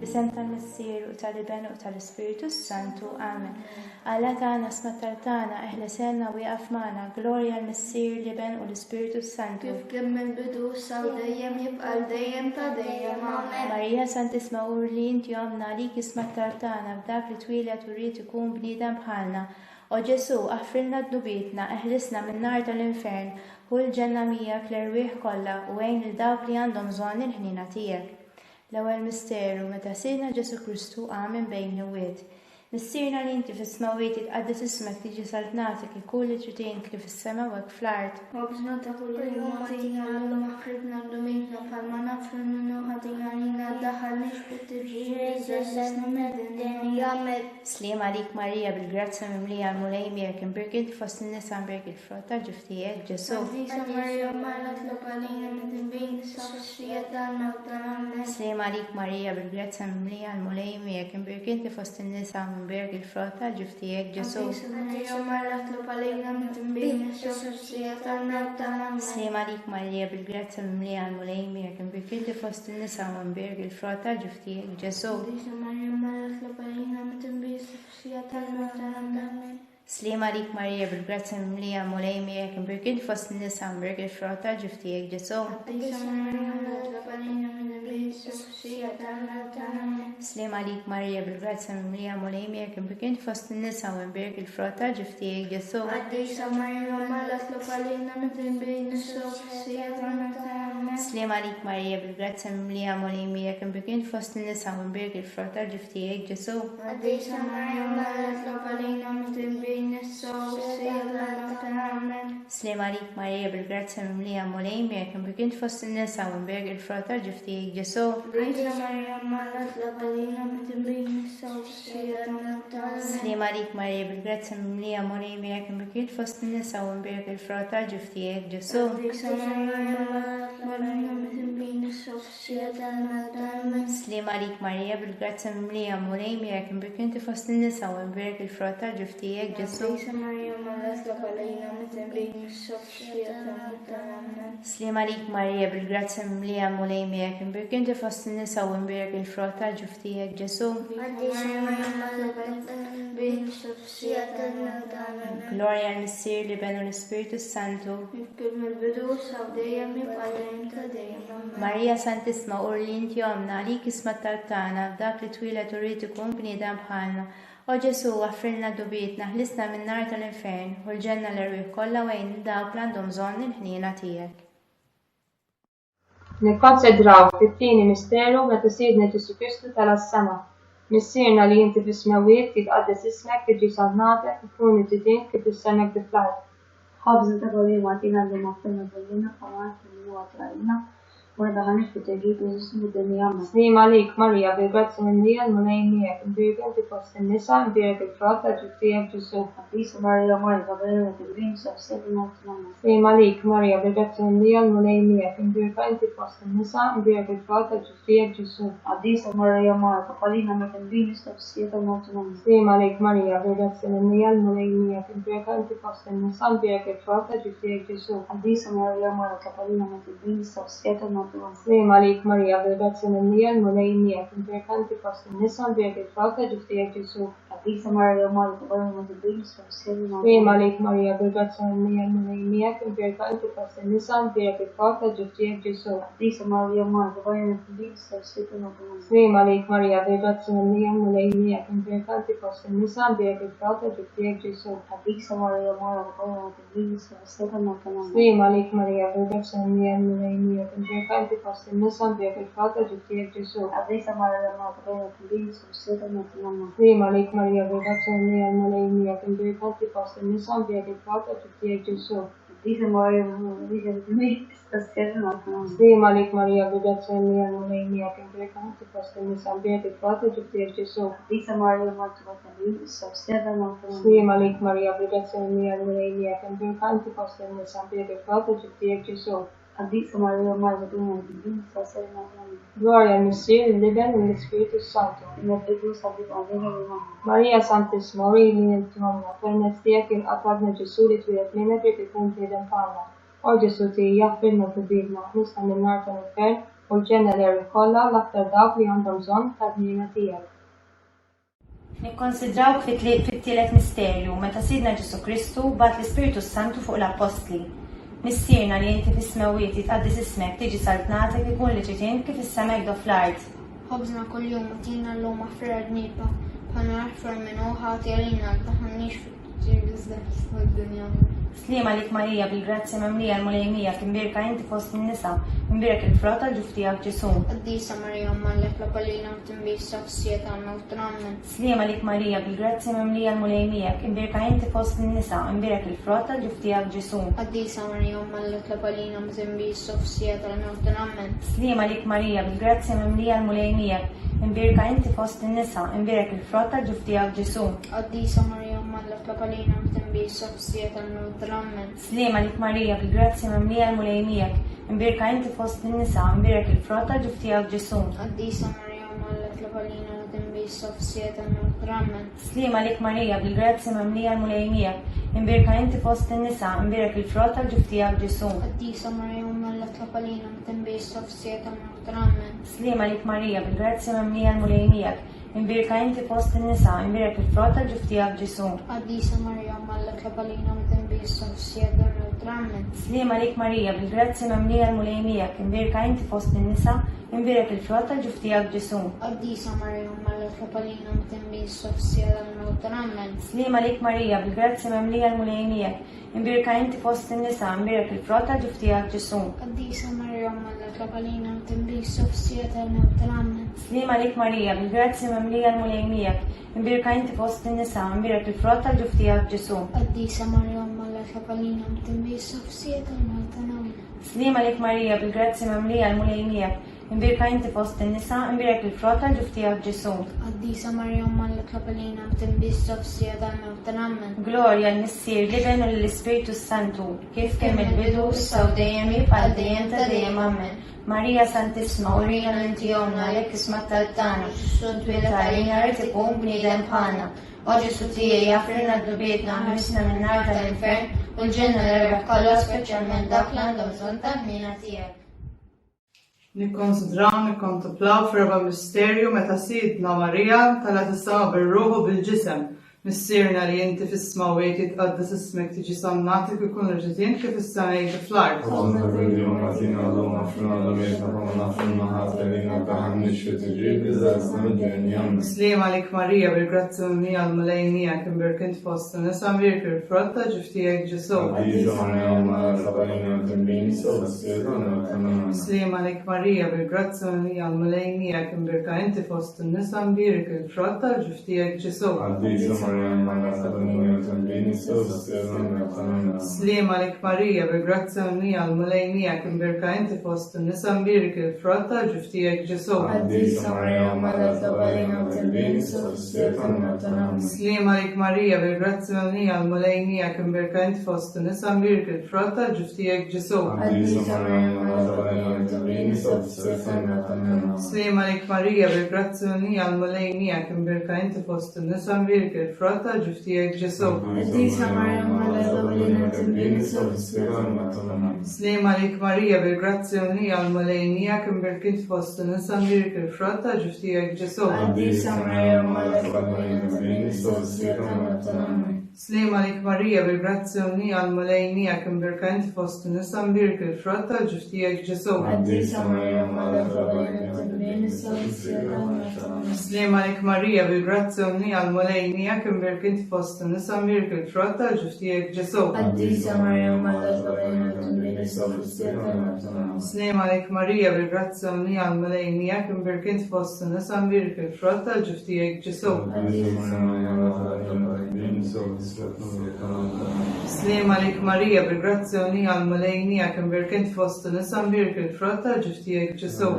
Fisem tal-Missier u tal-Iben u tal-Ispiritu Santu. Amen. Alla tagħna smattar tagħna eħlesenna u jaqaf magħna. Glorja l-Missier, l-Iben u l-Ispiritu Santu. Kif kien mill-bidu sa dejjem jibqa' dejjem ta' dejjem. Amen. Marija Santisma Urli inti għamna għalik smattar tagħna b'dak li twilet u rrid ikun bniedem bħalna. O Ġesu, aħfrilna d-nubietna, eħlisna min-nar tal-infern, u l-ġenna miegħek l-irwieħ kollha u għejn il dawk li għandhom bżonn il-ħnina tiegħek. L-ewwel misteru meta sirna Ġesu Kristu għamen bejn l-wied. Missirna li inti fis-smawiet jitqaddes ismek tiġi saltnatek ikun li trid kif is-sema u hekk fl-art. Ħobżna ta' kull jum ħatina llum aħfritna d-dumitna bħalma nafru minnu ħatina lina ddaħħalniex fit-tirġiż Sliem għalik Marija bil-grazza mimlija l-mulej miegħek imbirkit fost in-nisa imbirk il-frott tal-ġuf tiegħek Ġesu. Sliem għalik Marija bil-grazza mimlija l-mulej miegħek imbirkit fost in-nisa imbirk il-frott tal-ġuf tiegħek Ġesu. Sliem għalik Marija bil-grazza mimlija l-mulej miegħek imbirkit fost in-nisa imbirk il-frott tal-ġuf tiegħek Ġesu. Sliem għalik Marija bil-grazza mimlija l-mulej miegħek imbirkit fost in-nisa imbirk il-frott tal-ġuf tiegħek Ġesu. Sliem għalik Marija bil-grazza mimlija l-mulej miegħek imbirkit fost in-nisa imbirk il-frott tal-ġuf tiegħek Ġesu. Sliem għalik Marija bil-grazza mimlija l-mulej miegħek imbirkit fost in-nisa imbirk il-frott tal-ġuf tiegħek Ġesu. Sliem għalik Marija bil-grazza mimlija l-mulej miegħek imbirkit fost in-nisa imbirk il-frott tal-ġuf tiegħek Ġesu. Sliem għalik Marija bil-grazza mimlija l-mulej miegħek imbirkit fost in-nisa imbirk il-frott tal-ġuf tiegħek Ġesu. Sliem għalik Marija bil-grazza mimlija l-mulej miegħek imbirkit fost in-nisa imbirk il-frott tal-ġuf tiegħek Ġesu. Sliem għalik Marija bil-grazza mimlija l-mulej miegħek imbirkit fost in-nisa imbirk il-frott tal-ġuf tiegħek Ġesu. Glorja l-Missier, l-Iben u l-Ispiritu Santu. Marija Santisma Urli inti għamna għalik ismattar tagħna b'dak li twilet u rrid ikun bniedem bħalna. O Ġesu, aħfrilna d-dubietna, ħlisna min-nar tal-infern, u l-ġenna l-irwieħ kollha għejn dawk li għandhom bżonn il-ħniena tiegħek. Nikkonsedraw fit-tieni misteru meta sidna Ġesu Kristu tal-as-sema. Missierna li inti fis-smawiet jitqaddes ismek tiġi saltnatek ikun li trid kif is-semek fl-art. Ħobżna ta' kull jum ħatina llum aħfritna d-dumitna bħalma nafru minnu ħatina Sliem għalik Marija bil-grazza mimlija l-mulej miegħek imbirkit fost in-nisa imbirk il-frott tal-ġuf tiegħek Ġesu. Sliem għalik Marija bil-grazza mimlija l-mulej miegħek imbirkit fost in-nisa imbirk il-frott tal-ġuf tiegħek Ġesu. Sliem għalik Marija bil-grazza mimlija l-mulej miegħek imbirkit fost in-nisa imbirk il-frott tal-ġuf tiegħek Ġesu. Sliem għalik Marija bil-grazza mimlija l-mulej miegħek imbirkit fost in-nisa imbirk il-frott tal-ġuf tiegħek Ġesu. Sliem għalik Marija bil-grazza mimlija l-mulej miegħek imbirkit fost in-nisa imbirk il-frott tal-ġuf tiegħek Ġesu. Sliem għalik Marija bil-grazza mimlija l-mulej miegħek imbirkit fost in-nisa imbirk il-frott tal-ġuf tiegħek Ġesu. Sliem għalik Marija bil-grazza mimlija l-mulej miegħek imbirkit fost in-nisa imbirk il-frott tal-ġuf tiegħek Ġesu. Sliem għalik Marija bil-grazza mimlija l-mulej miegħek imbirkit fost in-nisa imbirk il-frott tal-ġuf tiegħek Ġesu. Sliem għalik Marija bil-grazza mimlija l-mulej miegħek imbirkit fost in-nisa imbirk il-frott tal-ġuf tiegħek Ġesu. Sliem għalik Marija bil-grazza mimlija l-mulej miegħek imbirkit fost in-nisa imbirk il-frott tal-ġuf tiegħek Ġesu. Glorja l-Missier, l-Iben u l-Ispiritu Santu. Marija Santisma Urli inti għamna permezz tiegħek inqatadna Ġesu li twilet lina biex ikun bniedem bħalna. O Ġesu tiegħi jaħfrilna d-dubietna ħlisna min-nar tal-infern u l-ġenerali kollha l-aktar dawk li għandhom bżonn tal-ħnina tiegħek. Nikkonsidrawk fit-tielet misterju meta Sidna Ġesu Kristu bat l-Ispiritu Santu fuq l-Apostli. Missierna li inti fis-smawiet jitqaddis ismek tiġi saltnatek ikun li ġitin kif is-semek do fl-art. خبزنا كل يوم اعطينا اللوم اغفر ذنوبنا كما نغفر من خاطئ علينا لا تدخلنيش في الدنيا. Slima lik Marija bil-grazzja memlija l-mulejmija kimbirka inti fost n-nisa imbirek il-frota l-ġuftijak Ġesu. قديسة مريم ملك لقلينا وتنبيس شخصية الموت نعمل. Slima lik Marija bil-grazzja memlija l-mulejmija kimbirka inti fost n-nisa imbirek il-frota l-ġuftijak Ġesu. قديسة مريم ملك لقلينا وتنبيس شخصية الموت نعمل. Slima lik Marija bil-grazzja memlija l-mulejmija imbirka inti fost n-nisa imbirek il-frota l-ġuftijak Ġesu. قديسة مريم ملك لقلينا وتنبيس شخصية الموت نعمل. Slima lik Marija bil-grazzja memlija l-mulejmijak imbirka inti fost n-nisa imbirek il-frota l-ġuftijak Ġesu. قديسة مريم ملك لقلينا وتنبيس شخصية الموت نعمل. Slima lik Marija bil-grazzja memlija l-mulejmijak imbirka inti fost n-nisa imbirek il-frota l-ġuftijak Ġesu. قديسة مريم ملك لقلينا وتنبيس شخصية الموت نعمل. Slima lik Marija bil-grazzja memlija l-mulejmijak imbirka inti fost n-nisa imbirek il-frota l-ġuftijak Ġesu. قديسة مريم ملك لقلينا وتنبيس شخصية الموت نعمل. Slima lik Marija bil-grazzja memlija l-mulejmijak imbirka inti fost n-nisa imbirek il-frota l-ġuftijak Ġesu. قديسة مريم ملك لقلينا وتنبيس شخصية الموت نعمل. Slima lik Marija bil-grazzja memlija l-mulejmijak imbirka inti fost n-nisa imbirek il-frota l-ġuftijak Ġesu. قديسة مريم ملك لقلينا وتنبيس شخصية الموت نعمل. Slima lik Marija bil-grazzja memlija l-mulejmijak imbirka inti fost n-nisa imbirek il-frota l-ġuftijak Ġesu. قديسة مريم ملك لقلينا وتنبيس شخصية الموت نعمل. Slima lik Marija bil-grazzja memlija l-mulejmijak imbirka inti fost n-nisa imbirek il-frota l-ġuftijak Ġesu. قديسة مريم ملك لقلينا وتنبيس شخصية الموت نعمل. Glorja l-Missier l-Ibn u l-Ispiritu Santu kif kemm il-bidu issa u dejjem jibqa' dejjem ta' dejjem amen. Marija Santissima urina l-intijomna lek isma tal-tana xudwilet għalina rrit ikun bniedem bħalna. O Ġesu tiegħi jaffirna d-dubietna ħarisna minn nar tal-infern u l-ġenna l-rebeħ kollha speċjalment dak li għandhom bżonn tal-ħnina tiegħek. Nikkontemplaw f'raba misterju meta Sidna Marija talat is-sama bir-ruħu bil-ġisem. Missierna li inti fis-smawiet jitqaddas ismek tiġi samnatik ikun irġitin kif is-samejt fl-art. Slima lik Marija bil-grazzja memlija l-mulejmija kimbirk inti fost n-nisa imbirek il-frota ġuftijak Ġesu. Slima lik Marija bil-grazzja memlija l-mulejmija kimbirk inti fost n-nisa imbirek il-frota ġuftijak Ġesu. Slima lik Marija bil-grazzja memlija l-mulejmija kimbirka inti fost n-nisa imbirek il-frota ġuftijak Ġesu. Slima lik Marija bil-grazzja memlija l-mulejmija kimbirka inti fost n-nisa imbirek il-frota ġuftijak Ġesu. Slima lik Marija bil-grazzja memlija l-mulejmija kimbirka inti fost n-nisa imbirek il-frota ġuftijak Ġesu. Slima lik Marija bil-grazzja memlija l-mulejmija kimbirk inti fost n-nisa imbirek il-frota ġuftijak Ġesu. Slima lik Marija bil-grazzja memlija l-mulejmija kimbirka inti fost n-nisa imbirek il-frota ġuftijak Ġesu. Slima lik Marija bil-grazzja memlija l-mulejmija kimbirk inti fost n-nisa imbirek il-frota ġuftijak Ġesu. Slima lik Marija bil-grazzja memlija l-mulejmija kimbirk inti fost n-nisa imbirek il-frota ġuftijak Ġesu. Slima lik Marija bil-grazzja memlija l-mulejmija kimbirk inti fost n-nisa imbirek il-frota ġuftijak Ġesu.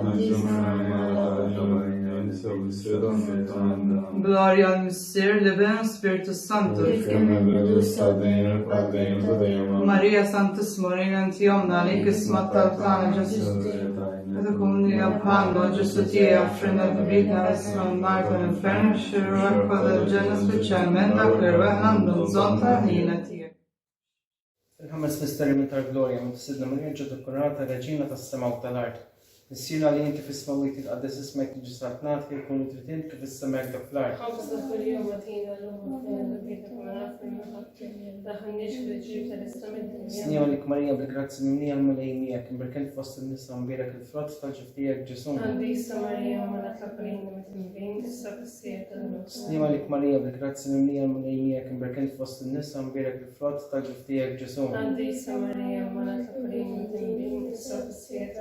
Gloria al-Missier l-Ibn u Spiritu Santu. Marija Santissima urina l-intijomna lik isma tal-tana Ġesu. Meta kumni għabħandu Ġesu tiegħi jaffrinna d-dubietna isma n-nar tal-infern xirru għakwa dal-ġenna speċjalment dak li rweħna għandhom bżonn tal-ħnina tiegħek. Il-ħames misterju tal-Glorja meta Sidna Marija ġiet ikkoronata Reġina tas-sema u tal-art. نسينا اللي انت في السماويات يتقدس اسمك يجي صلاتك يكون تريدين كيف السماء بدك في الارض. خبزنا كل يوم اتينا لهم في بيتك ونعرف من دخلنيش في الجيب تلسمت. سنيما لك مريم بالجراتس منيا الملايمية كم بركنت فوسط النساء مبيرك الفرات تجفتيك جسوم. عنديسا مريم ولا تقرين متنبين السقسية. سنيما لك مريم بالجراتس منيا الملايمية كم بركنت فوسط النساء مبيرك الفرات تجفتيك جسوم. عنديسا مريم ولا تقرين متنبين السقسية.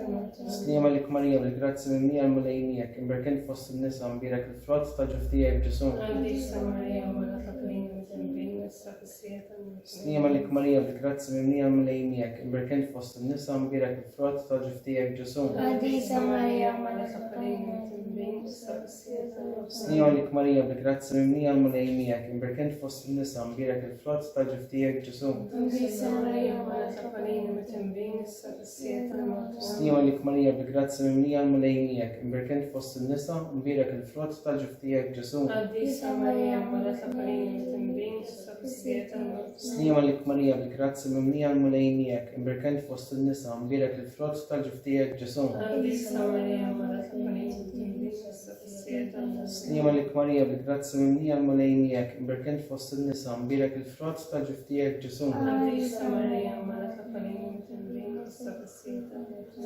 سنيما لك مريم بالجراتس منيا الملايمية كم بركنت فوسط النساء مبيرك الفرات تجفتيك جسوم. عنديسا مريم ولا تقرين متنبين السقسية. سنيما لك مريم بالجراتس منيا الملايمية كم بركنت فوسط النساء مبيرك الفرات تجفتيك جسوم. عنديسا مريم ولا تقرين متنبين السقسية. سنيما لك مريم بالجراتس منيا الملايمية كم بركنت فوسط النساء مبيرك الفرات تجفتيك جسوم. عنديسا مريم ولا تقرين متنبين السقسية. سنيما لك مريم بالجراتس منيا الملايمية كم بركنت فوسط النساء مبيرك الفرات تجفتيك جسوم. عنديسا مريم ولا تقرين متنبين السقسية. سنيما لك مريم بالجراتس منيا الملايمية كم بركنت فوسط النساء مبيرك الفرات تجفتيك جسوم. عنديسا مريم ولا تقرين متنبين السقسية. سنيما لك مريم بالجراتس منيا الملايمية كم بركنت فوسط النساء مبيرك الفرات تجفتيك جسوم. عنديسا مريم ولا تقرين متنبين السقسية.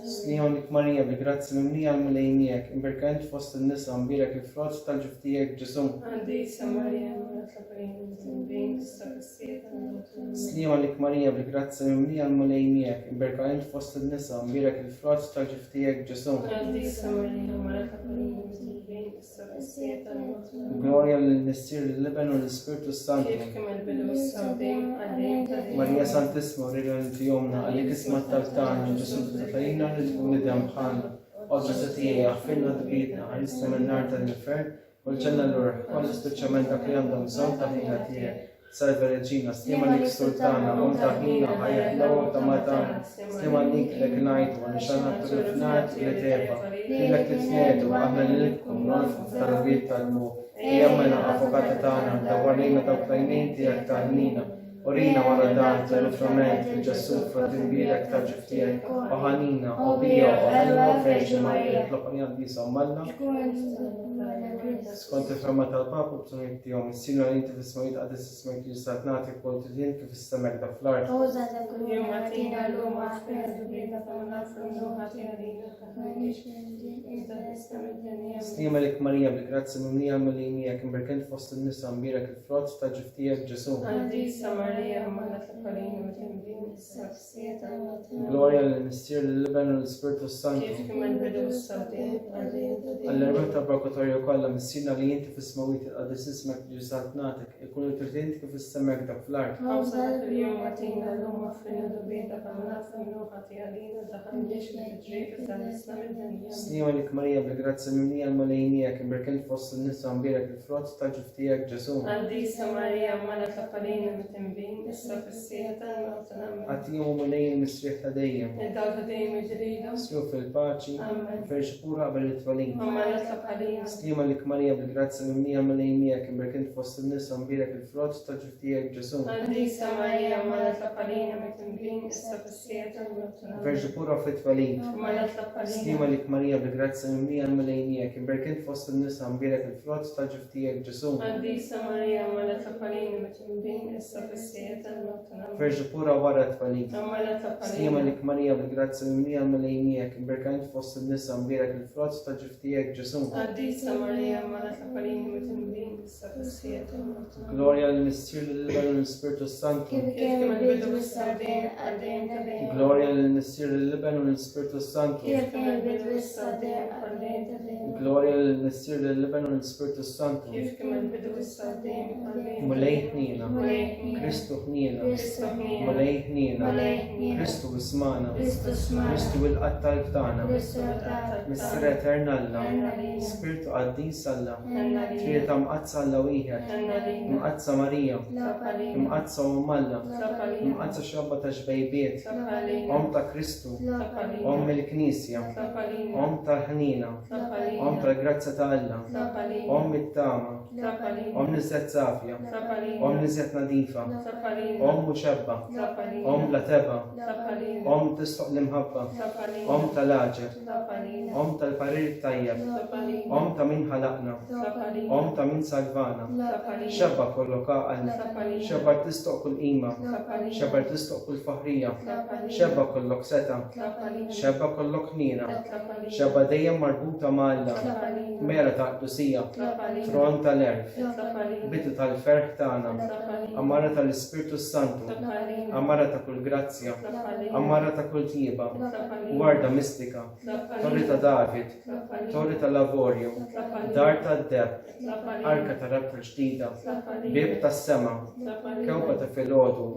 سنيما لك مريم بالجراتس منيا الملايمية كم بركنت فوسط النساء مبيرك الفرات تجفتيك جسوم. عنديسا مريم ولا تقرين متنبين السقسية. سنيما لك مريم بالجراتس منيا الملايمية كم بركنت فوسط النساء مبيرك الفرات تجفتيك جسوم. عنديسا مريم ولا تقرين متنبين السقسية. Gloria all'Nestir dell'Ebano all'Spirito Santo. كيف كما البدو السوداء عليم Maria Santissima, Regina di Omna, all'Ecisma Taltana, Gesù Catarina, Ritmuni di Amhana, oggi Satia, Affina di Vita, Arista Menarta dell'Inferno, Volcenna l'Ur, quale specialmente apriando Santa Fina Salve Regina, stiema lik Sultana, Onta Hina, Hayat Tamatana, stiema lik Leknait, Wanishana Turifnat, Letepa, Tilak Titnetu, Ahna Lilkum, Rolf, Tarabit Talmu, Yamana, Avocata Tana, Dawarina Tauklainiti, Aktanina, Orina Waradan, Telefronet, Jassuf, Fratimbirek, Tajiftiek, Ohanina, Obio, Ohana, Fejma, Tlopanian di Samalla, skont il-ferma tal-Papa b'sunnit jom is-sinu li inti fis-smajt qadis ismek li stat nagħti kwalitien kif issemmek dak fl-art. يوم أتينا لهم أحفاد بيتك ونفر نوحة علينا Stima lik Marija bil-grazzi mimlija mal-linija kim berkent fost in-nisa mbirek il-frott ta' ġiftijek Ġesu. Għandisa Marija ma taqalin u timbin s-safsieta. Gloria l-Mistier l-Liben u l-Spiritu Santo. Kif kemm bidu s-sawtin Għall-erbeta brakatorju kollha missina li inti fis-smawit il-qadis ismek li ġisat natik ikun il-tridint kif issemmek dak fl-art. أوصلك اليوم أتينا لهم أفرنا بيتك ونفر نوحة علينا دخلنيش بتجريك الزلسلة الدنيا. Stima lik Marija bil-grazzi mimlija mal-linija kim berkent fost in-nisa mbirek il-frott ta' ġiftijek Ġesu. Għandisa Marija ma taqalin u timbin s-safsieta الموتنم. Għatijom mulejn misriħ ta' dejjem. الدولة دايما جديدة. Sju fil-paċi, Amen. ferx pura qabel it-twalin. وما تقالين. Stima lik Marija bil-grazzi mimlija mal-linija kim berkent fost in-nisa mbirek il-frott ta' ġiftijek Ġesu. Għandisa Marija ma taqalin u timbin s-safsieta الموتنم. Ferx pura fit-twalin. وما تقالين. Stima lik Marija bil-grazzi mimlija mal-linija kim berkent fost in-nisa mbirek il-frott ta' ġiftijek Ġesu. Għandisa Marija ma taqalin u timbin s-safsieta الموتنم. Ferx pura wara t-twalin. وما Stima تقالين. lik Marija bil-grazzi mimlija mal-linija kim berkent fost in-nisa mbirek il-frott ta' ġiftijek Ġesu. Għandisa Marija ma taqalin u timbin s-safsieta الموتنم. Gloria al-Mistier l-Liben u l-Spiritu Santo. كيف كما البدو السوداء عليم تبين. Gloria al-Mistier l-Liben u l-Spiritu Santo. كيف كما البدو السوداء عليم تبين. Gloria al-Mistier l-Liben u l-Spiritu Santo. كيف كما البدو السوداء عليم. Mulej ħnina, Mulej Kristu ħnina, Kristu ħnina. Mulej ħnina, Mulej ħnina. Kristu ismana, Kristus ma. Kristu il-qattal ftana, Kristus Missira eternalla, Spiritu għaddin salla, Trieta mqazza alla wieħed, mqazza Marija, mqazza Ummalla, mqazza xabba ta' xbejbiet, Om ta' Kristu, Om il-Knisja, Om ta' ħnina, Om tal-grazza ta' Alla, Om it-tama, Om nizzet safja, Om nizzet nadifa, Om muxebba, Om la teba, Om tisfuq l-imħabba, Om tal-aġer, Om tal-parir tajjeb, Om ta' min ħalaqna, Om ta' min salvana, xebba kollu kaqal, xebba tistoq kull qima, xebba tistoq kull faħrija, xebba kollok seta, xebba kollok nira, xebba dejjem marbuta ma' Alla, mera ta' qdusija, tron tal-erf, bitu tal-ferħ tagħna, amara tal-Ispirtu Santu, amara ta' kull grazzja, amara ta' kull tjieba, warda mistika, torri ta' David, torri ta' Lavorju, dar ta' Deb, arka ta' Rabta ġdida, bib ta' sema, kewba ta' filgħodu,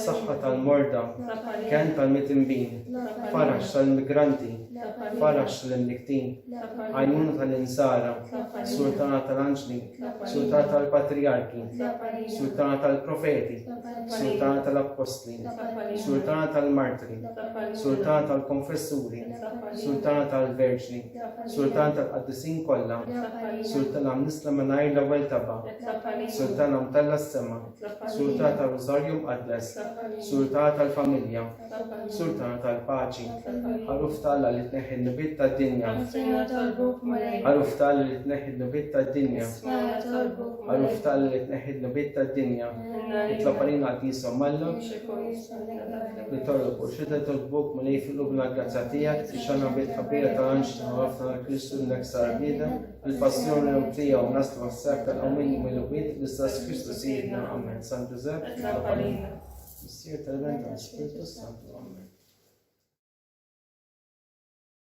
saħħa tal-morda, ken tal-mitimbin, farax tal-migranti, farax tal-imliktin, għajnuna tal-insara, sultana tal-anġli, sultana tal-patriarki, sultana tal-profeti, sultana tal-apostli, sultana tal-martri, sultana tal-konfessuri, sultana tal-verġni, sultana tal-qaddisin kollha, sultana mnisla mingħajr l-ewwel taba, sultana mtella s-sema, sultana tal-Rożarju mqaddes, sultana tal-familja, sultana tal-paċi, ħaruf tal li tneħħi n-nubit tad-dinja, ħaruf tal li tneħħi n-nubit tad-dinja, ħaruf tal li tneħħi n-nubit tad-dinja, itlob għalina għaddisom malla, li torrob u xita tolbuk ma li fil-qubna l-grazza tijak, ixana bit ħabira tal-anġ ta' Kristu l-neksar bida, il-passjoni l-umtija u naslu għas-sab tal-għawmin mill-ubit, l-istas Kristu sijidna, amen. San Giuseppe, Missir tal-Vent tal-Spiritu Santu, amen.